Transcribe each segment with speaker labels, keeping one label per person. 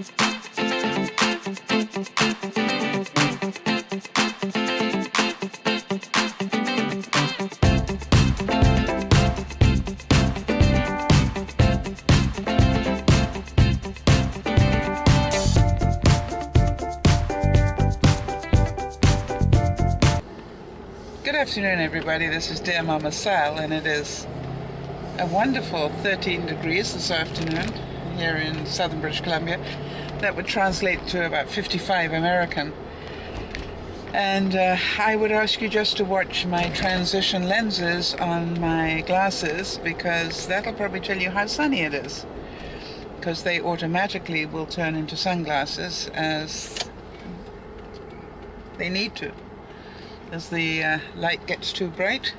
Speaker 1: Good afternoon, everybody. This is DearmamaSal, and it is a wonderful 13 degrees this afternoon here in southern British Columbia. That would translate to about 55 American. And I would ask you just to watch my transition lenses on my glasses, because that'll probably tell you how sunny it is, because they automatically will turn into sunglasses as they need to. As the light gets too bright,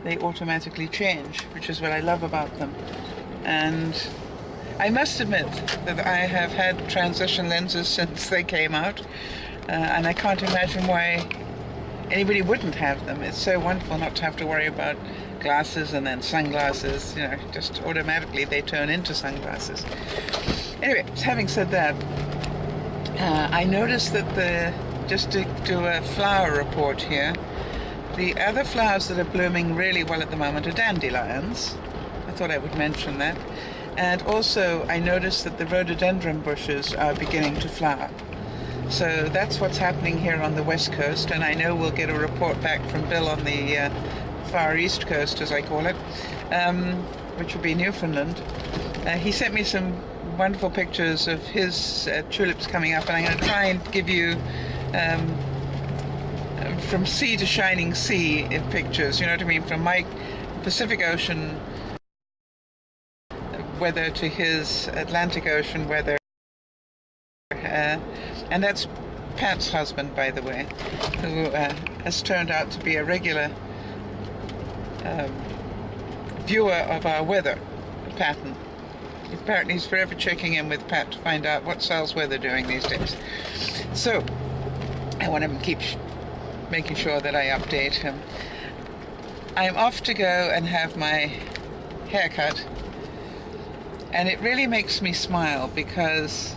Speaker 1: they automatically change, which is what I love about them. And I must admit that I have had transition lenses since they came out, and I can't imagine why anybody wouldn't have them. It's so wonderful not to have to worry about glasses and then sunglasses. You know, just automatically they turn into sunglasses. Anyway, having said that, I noticed that just to do a flower report here, the other flowers that are blooming really well at the moment are dandelions. I thought I would mention that. And also I noticed that the rhododendron bushes are beginning to flower. So that's what's happening here on the west coast, and I know we'll get a report back from Bill on the far east coast, as I call it, which will be Newfoundland. He sent me some wonderful pictures of his tulips coming up, and I'm going to try and give you from sea to shining sea in pictures, you know what I mean, from my Pacific Ocean weather to his Atlantic Ocean weather. And that's Pat's husband, by the way, who has turned out to be a regular viewer of our weather pattern. Apparently he's forever checking in with Pat to find out what Sal's weather doing these days. So I want to keep making sure that I update him. I'm off to go and have my haircut, and it really makes me smile because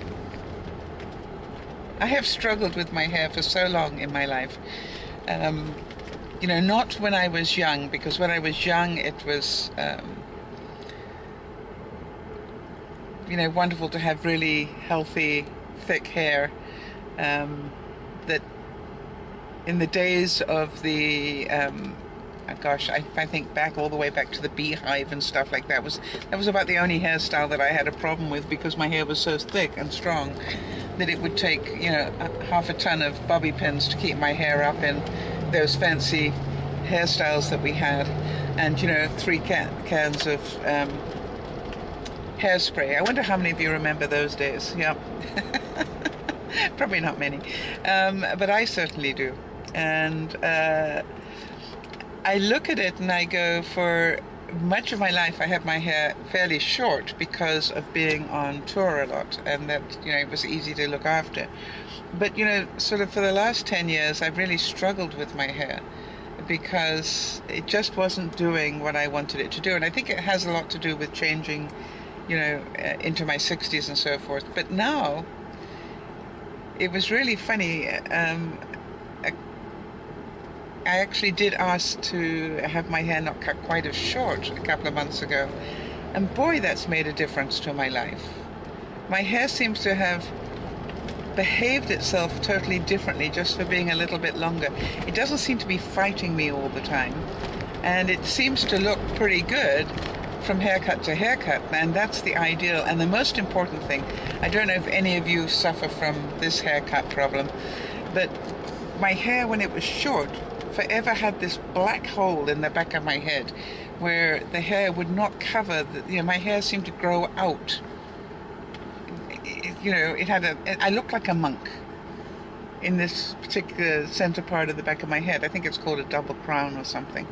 Speaker 1: I have struggled with my hair for so long in my life. You know, not when I was young, because when I was young it was you know, wonderful to have really healthy, thick hair. That in the days of the gosh, if I think back all the way back to the beehive and stuff like that, was about the only hairstyle that I had a problem with, because my hair was so thick and strong that it would take, you know, half a ton of bobby pins to keep my hair up in those fancy hairstyles that we had, and, you know, 3 cans of hairspray. I wonder how many of you remember those days. Yeah. Probably not many, but I certainly do. And I look at it and I go, for much of my life I had my hair fairly short because of being on tour a lot, and that, you know, it was easy to look after. But, you know, sort of for the last 10 years I've really struggled with my hair because it just wasn't doing what I wanted it to do. And I think it has a lot to do with changing, you know, into my 60s and so forth. But now it was really funny. I actually did ask to have my hair not cut quite as short a couple of months ago, and boy, that's made a difference to my life. My hair seems to have behaved itself totally differently just for being a little bit longer. It doesn't seem to be fighting me all the time, and it seems to look pretty good from haircut to haircut, and that's the ideal. And the most important thing, I don't know if any of you suffer from this haircut problem, but my hair, when it was short, forever had this black hole in the back of my head where the hair would not cover you know, my hair seemed to grow out. You know, it had I looked like a monk in this particular center part of the back of my head. I think it's called a double crown or something.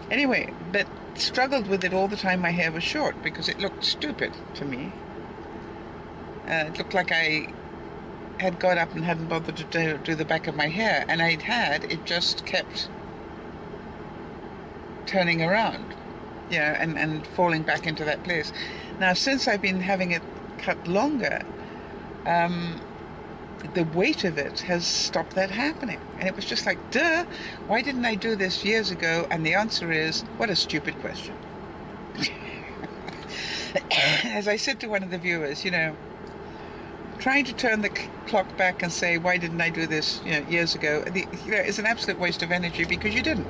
Speaker 1: Anyway, but struggled with it all the time my hair was short, because it looked stupid to me. It looked like I had got up and hadn't bothered to do the back of my hair, and it just kept turning around, you know, and falling back into that place. Now, since I've been having it cut longer, the weight of it has stopped that happening. And it was just like, duh, why didn't I do this years ago? And the answer is, what a stupid question. As I said to one of the viewers, you know, trying to turn the clock back and say, why didn't I do this, you know, years ago, is an absolute waste of energy, because you didn't.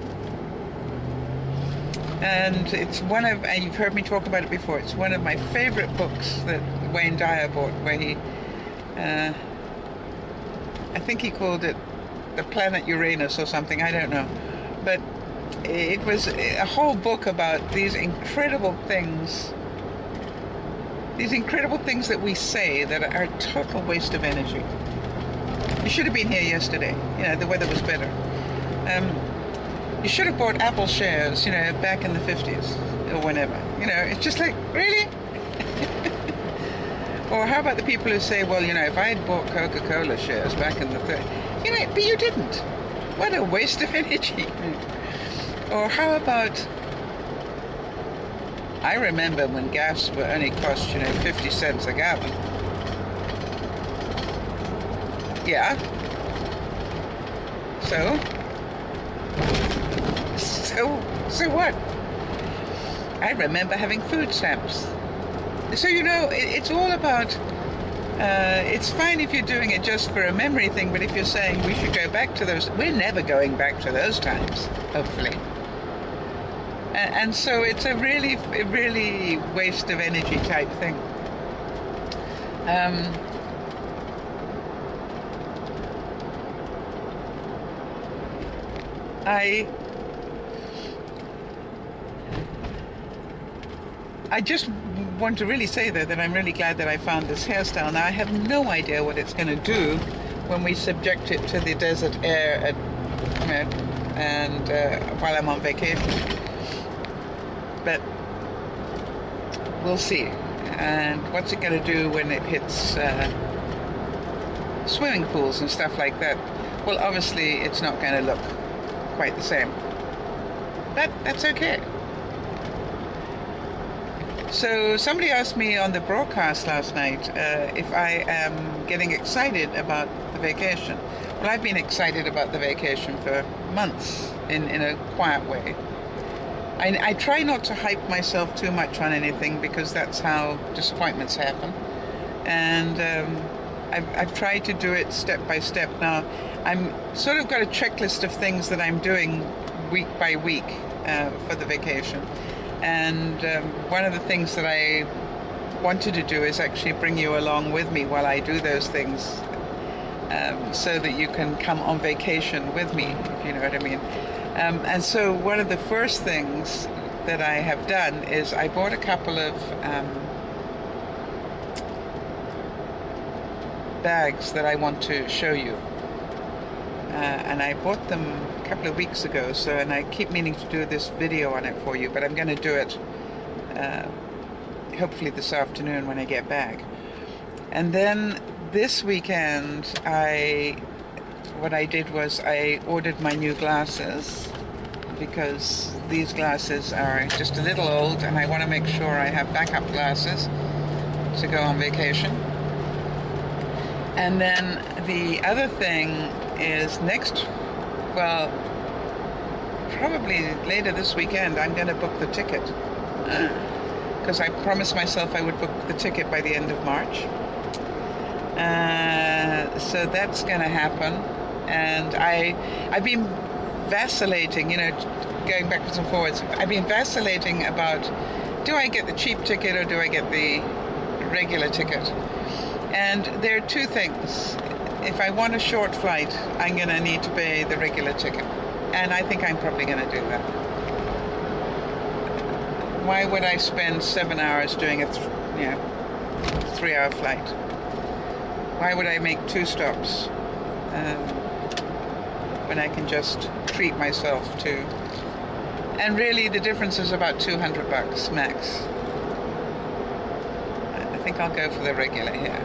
Speaker 1: And it's one of, and you've heard me talk about it before, it's one of my favorite books that Wayne Dyer bought, where he, I think he called it The Planet Uranus or something, I don't know. But it was a whole book about these incredible things that we say that are a total waste of energy. You should have been here yesterday. You know, the weather was better. You should have bought Apple shares, you know, back in the 50s or whenever. You know, it's just like, really? Or how about the people who say, well, you know, if I had bought Coca-Cola shares back in the 30s, you know, but you didn't. What a waste of energy. Or how about, I remember when gas were only cost, you know, 50 cents a gallon. Yeah. So what? I remember having food stamps. So, you know, it's all about, it's fine if you're doing it just for a memory thing, but if you're saying we should go back to those, we're never going back to those times, hopefully. And so it's a really waste of energy type thing. I just want to really say, though, that I'm really glad that I found this hairstyle. Now, I have no idea what it's going to do when we subject it to the desert air at, you know, and while I'm on vacation. But we'll see. And what's it going to do when it hits swimming pools and stuff like that? Well, obviously, it's not going to look quite the same. But that's okay. So somebody asked me on the broadcast last night if I am getting excited about the vacation. Well, I've been excited about the vacation for months in a quiet way. I try not to hype myself too much on anything, because that's how disappointments happen. And I've tried to do it step by step. Now, I'm sort of got a checklist of things that I'm doing week by week for the vacation. And one of the things that I wanted to do is actually bring you along with me while I do those things, so that you can come on vacation with me, if you know what I mean. And so one of the first things that I have done is I bought a couple of bags that I want to show you. And I bought them a couple of weeks ago, and I keep meaning to do this video on it for you, but I'm going to do it hopefully this afternoon when I get back. And then this weekend, what I did was I ordered my new glasses, because these glasses are just a little old and I want to make sure I have backup glasses to go on vacation. And then the other thing is probably later this weekend, I'm going to book the ticket, because I promised myself I would book the ticket by the end of March. So that's going to happen. And I've been vacillating, you know, going backwards and forwards. I've been vacillating about, do I get the cheap ticket or do I get the regular ticket? And there are two things. If I want a short flight, I'm going to need to pay the regular ticket. And I think I'm probably going to do that. Why would I spend 7 hours doing a 3-hour flight? Why would I make 2 stops when I can just treat myself to? And really, the difference is about $200 max. I think I'll go for the regular here.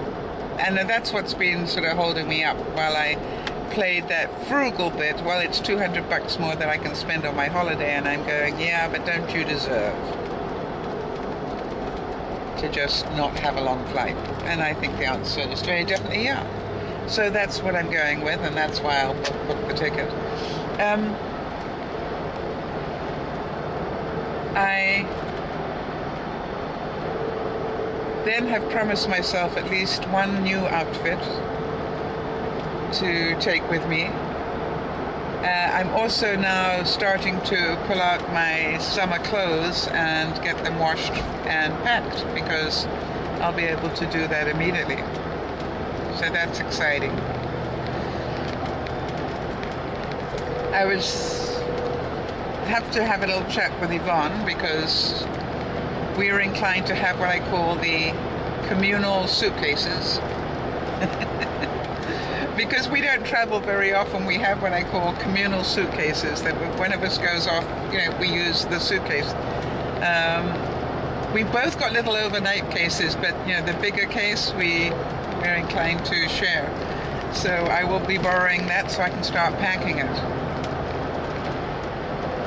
Speaker 1: And that's what's been sort of holding me up while I played that frugal bit. Well, it's $200 more that I can spend on my holiday, and I'm going, yeah, but don't you deserve to just not have a long flight? And I think the answer is very definitely yeah. So that's what I'm going with, and that's why I'll book the ticket. I then have promised myself at least one new outfit to take with me. I'm also now starting to pull out my summer clothes and get them washed and packed, because I'll be able to do that immediately. So that's exciting. I have to have a little chat with Yvonne, because we are inclined to have what I call the communal suitcases. Because we don't travel very often, we have what I call communal suitcases, that when one of us goes off, we use the suitcase. We've both got little overnight cases, but the bigger case we're inclined to share. So I will be borrowing that so I can start packing it.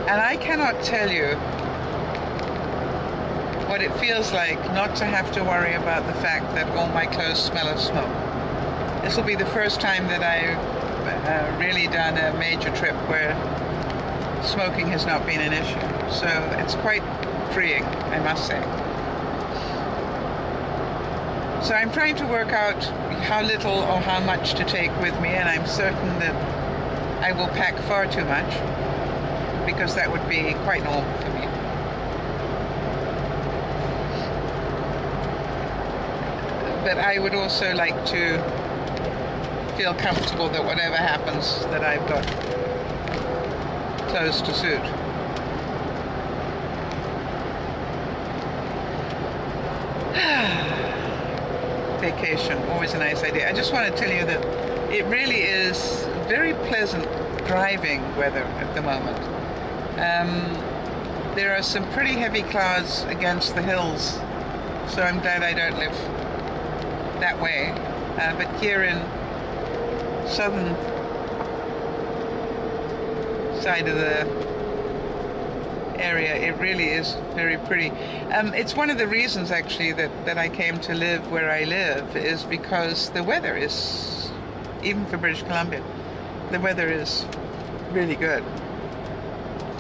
Speaker 1: And I cannot tell you what it feels like not to have to worry about the fact that all my clothes smell of smoke. This will be the first time that I've really done a major trip where smoking has not been an issue. So it's quite freeing, I must say. So I'm trying to work out how little or how much to take with me, and I'm certain that I will pack far too much, because that would be quite normal for me. But I would also like to feel comfortable that whatever happens, that I've got clothes to suit. Vacation, always a nice idea. I just want to tell you that it really is very pleasant driving weather at the moment. There are some pretty heavy clouds against the hills, so I'm glad I don't live that way. But here in southern side of the area, it really is very pretty. It's one of the reasons actually that I came to live where I live, is because the weather is, even for British Columbia, the weather is really good.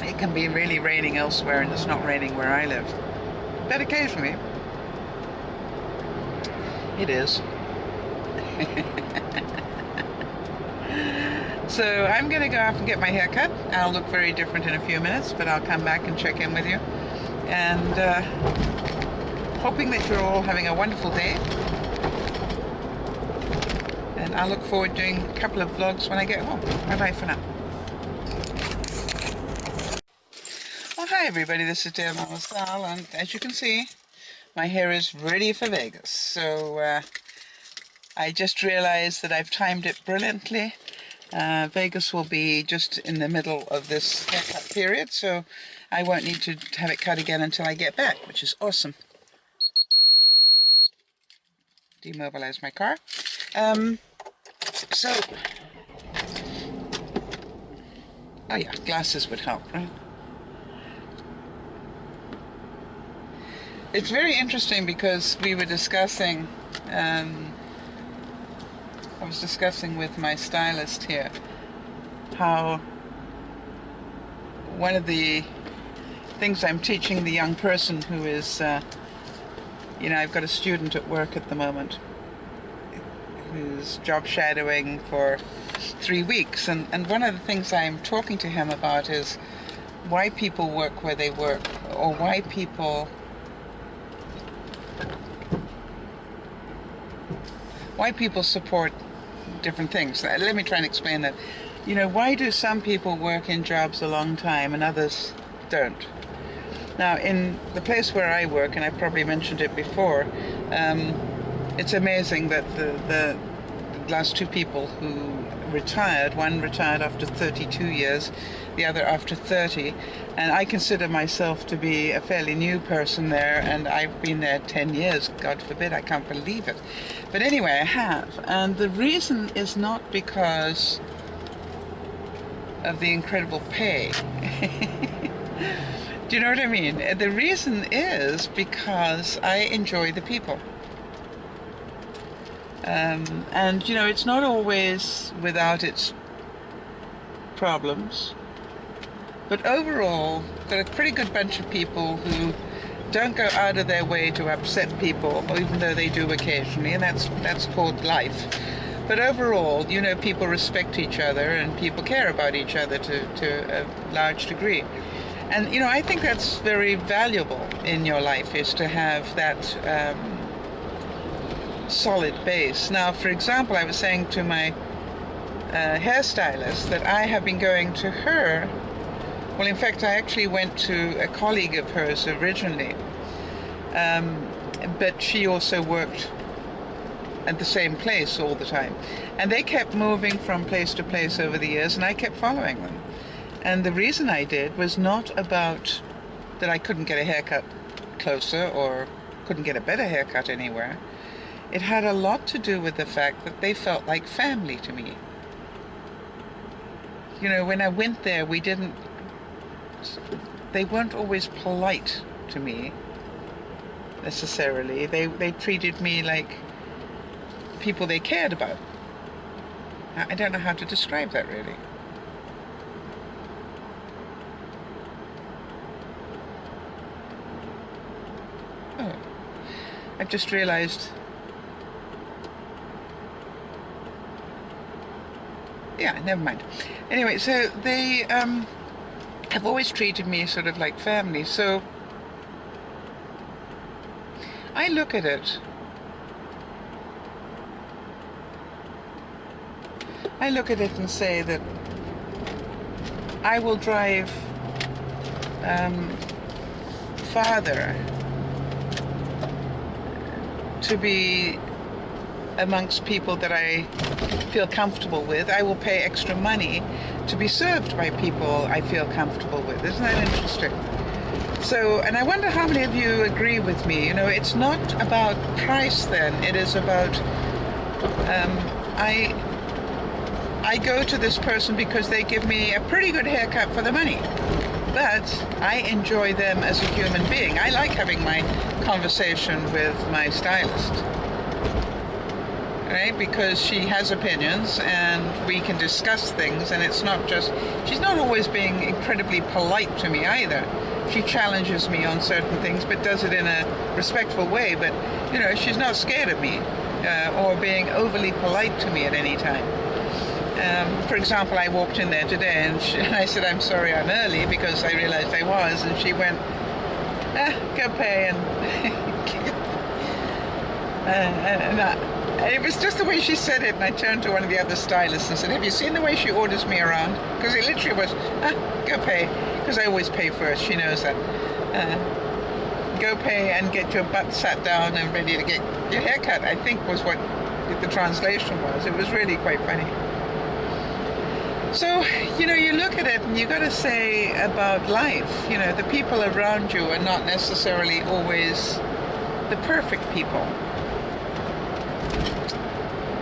Speaker 1: It can be really raining elsewhere and it's not raining where I live, but occasionally it is. So I'm going to go off and get my hair cut. I'll look very different in a few minutes, but I'll come back and check in with you. And hoping that you're all having a wonderful day. And I look forward to doing a couple of vlogs when I get home. Bye-bye for now. Well, hi everybody, this is DearmamaSal, and as you can see, my hair is ready for Vegas. So I just realized that I've timed it brilliantly. Vegas will be just in the middle of this haircut period, so I won't need to have it cut again until I get back, which is awesome. Demobilize my car. So, oh yeah, glasses would help, right? It's very interesting because we were discussing, I was discussing with my stylist here how one of the things I'm teaching the young person who is, I've got a student at work at the moment who's job shadowing for 3 weeks, and one of the things I'm talking to him about is why people work where they work, or why people support different things. Let me try and explain that. Why do some people work in jobs a long time and others don't? Now, in the place where I work, and I probably mentioned it before, it's amazing that the last two people who retired, one retired after 32 years, the other after 30, and I consider myself to be a fairly new person there, and I've been there 10 years, God forbid, I can't believe it. But anyway, I have, and the reason is not because of the incredible pay. Do you know what I mean? The reason is because I enjoy the people. And, you know, it's not always without its problems. But overall, got a pretty good bunch of people who don't go out of their way to upset people, even though they do occasionally, and that's called life. But overall, you know, people respect each other and people care about each other to a large degree. And, you know, I think that's very valuable in your life, is to have that solid base. Now, for example, I was saying to my hairstylist that I have been going to her. Well, in fact, I actually went to a colleague of hers originally, but she also worked at the same place all the time. And they kept moving from place to place over the years, and I kept following them. And the reason I did was not about that I couldn't get a haircut closer or couldn't get a better haircut anywhere. It had a lot to do with the fact that they felt like family to me. You know, when I went there, they weren't always polite to me, necessarily. They treated me like people they cared about. I don't know how to describe that, really. Oh, I've just realized. Yeah, never mind. Anyway, so they have always treated me sort of like family. So I look at it. I look at it and say that I will drive farther to be amongst people that I feel comfortable with. I will pay extra money to be served by people I feel comfortable with. Isn't that interesting? So, and I wonder how many of you agree with me. You know, it's not about price then. It is about, I go to this person because they give me a pretty good haircut for the money. But I enjoy them as a human being. I like having my conversation with my stylist. Right? Because she has opinions and we can discuss things, and it's not just, she's not always being incredibly polite to me either. She challenges me on certain things, but does it in a respectful way. But, you know, she's not scared of me or being overly polite to me at any time. For example, I walked in there today and I said, I'm sorry I'm early, because I realized I was, and she went, go pay. And it was just the way she said it, and I turned to one of the other stylists and said, have you seen the way she orders me around? Because it literally was, go pay, because I always pay first, she knows that. Go pay and get your butt sat down and ready to get your haircut, I think was what the translation was. It was really quite funny. So, you know, you look at it and you got to say about life, you know, the people around you are not necessarily always the perfect people.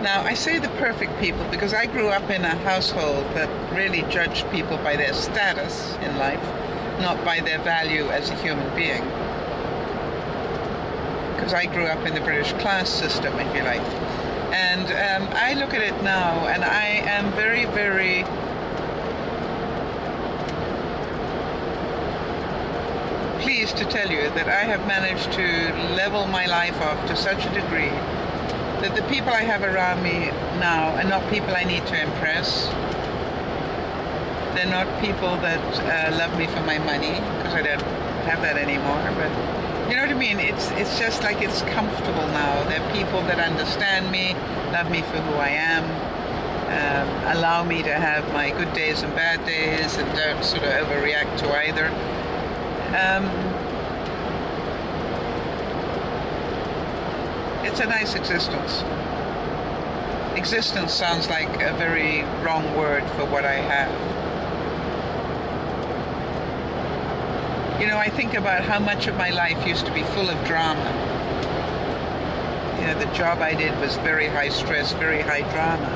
Speaker 1: Now, I say the perfect people because I grew up in a household that really judged people by their status in life, not by their value as a human being. Because I grew up in the British class system, if you like. And I look at it now, and I am very, very pleased to tell you that I have managed to level my life off to such a degree that the people I have around me now are not people I need to impress. They're not people that love me for my money, because I don't have that anymore. But you know what I mean? It's just like it's comfortable now. They're people that understand me, love me for who I am, allow me to have my good days and bad days, and don't sort of overreact to either. It's a nice existence. Existence sounds like a very wrong word for what I have. You know, I think about how much of my life used to be full of drama. You know, the job I did was very high stress, very high drama.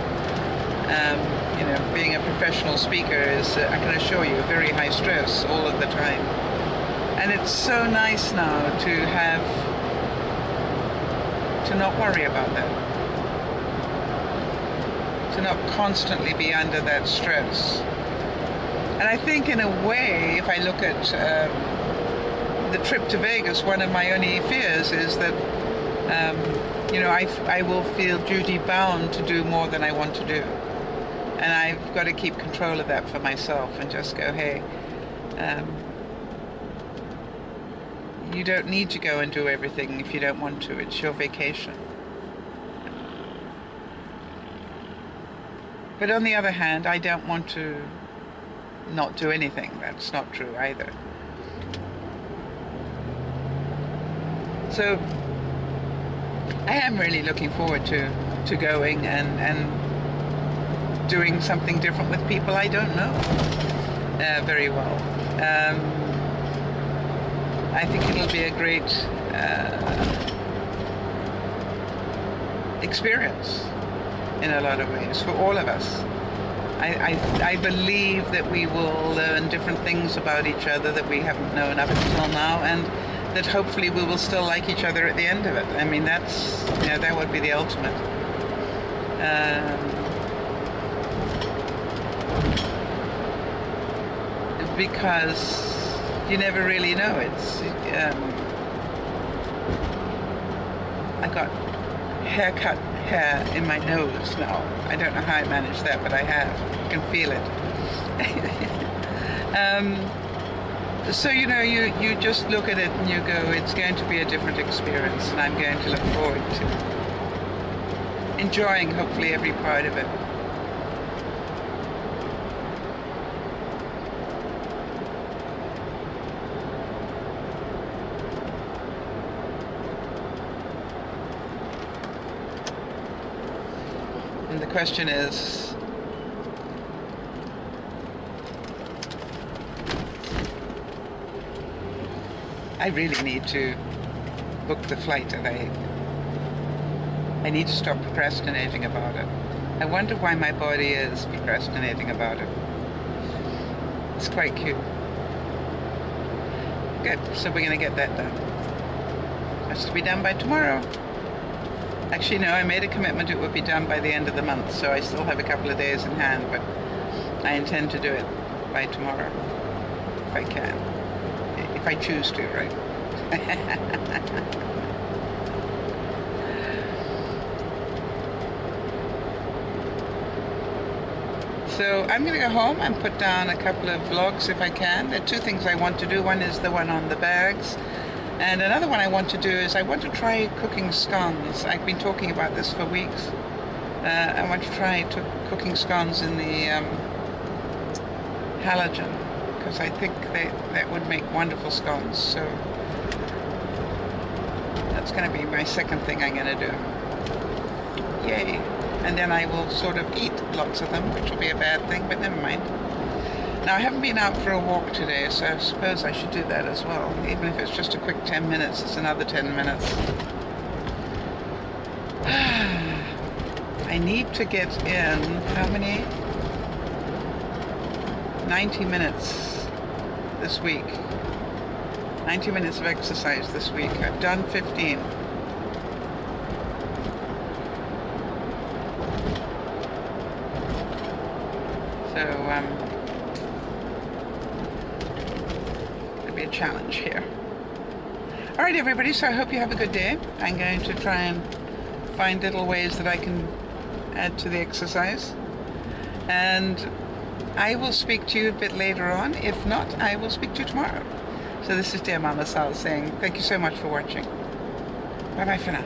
Speaker 1: You know, being a professional speaker is, I can assure you, very high stress all of the time. And it's so nice now to not worry about that. To not constantly be under that stress. And I think in a way, if I look at the trip to Vegas, one of my only fears is that, you know, I will feel duty bound to do more than I want to do. And I've got to keep control of that for myself and just go, hey, you don't need to go and do everything if you don't want to. It's your vacation. But on the other hand, I don't want to not do anything. That's not true either. So I am really looking forward to going and doing something different with people I don't know very well. I think it'll be a great experience in a lot of ways for all of us. I believe that we will learn different things about each other that we haven't known up until now, and that hopefully we will still like each other at the end of it. I mean, that's, you know, that would be the ultimate. Because you never really know. It's I got hair in my nose now. I don't know how I managed that, but I have. You can feel it. So, you know, you just look at it and you go, it's going to be a different experience, and I'm going to look forward to enjoying, hopefully, every part of it. And the question is, I really need to book the flight, and I need to stop procrastinating about it. I wonder why my body is procrastinating about it. It's quite cute. Good, so we're going to get that done. Has to be done by tomorrow. Actually, no, I made a commitment it would be done by the end of the month, so I still have a couple of days in hand, but I intend to do it by tomorrow, if I can. If I choose to, right? So I'm going to go home and put down a couple of vlogs if I can. There are two things I want to do. One is the one on the bags. And another one I want to do is I want to try cooking scones. I've been talking about this for weeks. I want to try cooking scones in the halogen, because I think that would make wonderful scones. So that's going to be my second thing I'm going to do. Yay. And then I will sort of eat lots of them, which will be a bad thing, but never mind. Now, I haven't been out for a walk today, so I suppose I should do that as well. Even if it's just a quick 10 minutes, it's another 10 minutes. I need to get in, how many? 90 minutes this week. 90 minutes of exercise this week. I've done 15. So, it'll be a challenge here. All right, everybody, so I hope you have a good day. I'm going to try and find little ways that I can add to the exercise. And I will speak to you a bit later on. If not, I will speak to you tomorrow. So this is DearmamaSal saying thank you so much for watching. Bye-bye for now.